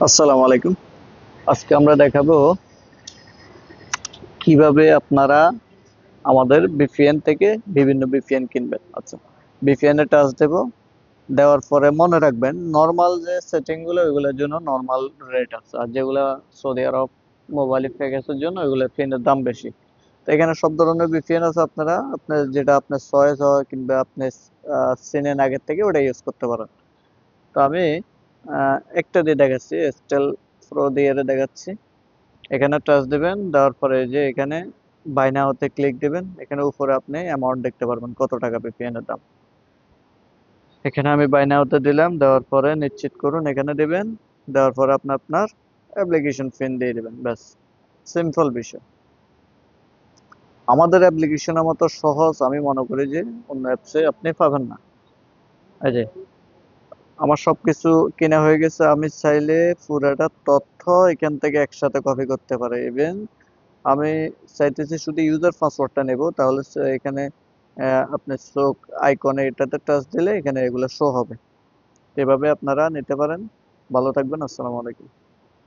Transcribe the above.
আসসালামু আলাইকুম। আজকে আমরা দেখাবো কিভাবে আপনারা আমাদের বিপিএন থেকে বিভিন্ন বিপিএন কিনবেন। আচ্ছা, বিপিএন এ টাচ দেব। দেওয়ার পরে মনে রাখবেন নরমাল যে সেটিং গুলো ওইগুলোর জন্য নরমাল রেট আছে, আর যেগুলা সৌদি আরব মোবাইল প্যাকেজের জন্য ওইগুলো পিনের দাম বেশি। তো এখানে সব ধরনের বিপিএন আছে, আপনারা আপনার যেটা আপনার চয়েস হয় কিংবা আপনি চেনেন আগের থেকে ওটা ইউজ করতে পারেন। তো আমি একটা দিয়ে দেখাচ্ছি, এস্টেল প্রো দিয়ে দেখাচ্ছি। এখানে টাচ দিবেন, দেওয়ার পরে এই যে এখানে বাই নাওতে ক্লিক দিবেন। এখানে উপরে আপনি অ্যামাউন্ট দেখতে পারবেন কত টাকা বিপিএন এর দাম। এখানে আমি বাই নাওতে দিলাম, দেওয়ার পরে নিশ্চিত করুন এখানে দিবেন। দেওয়ার পরে আপনি আপনার অ্যাপ্লিকেশন পিন দিয়ে দিবেন, ব্যাস। সিম্পল বিষয়। আমাদের অ্যাপ্লিকেশনের মতো সহজ আমি মনে করি যে অন্য অ্যাপসে আপনি পাবেন না। এই যে আমার সবকিছু কেনা হয়ে গেছে, আমি চাইলে পুরাটা তথ্য এখান থেকে একসাথে কপি করতে পারি। ইভেন আমি চাইতেছি শুধু ইউজার পাসওয়ার্ডটা নেব, তাহলে এখানে আপনার চোখ আইকনে এটাতে টাচ দিলে এখানে এগুলো শো হবে। এভাবে আপনারা নিতে পারেন। ভালো থাকবেন। আসসালামু আলাইকুম।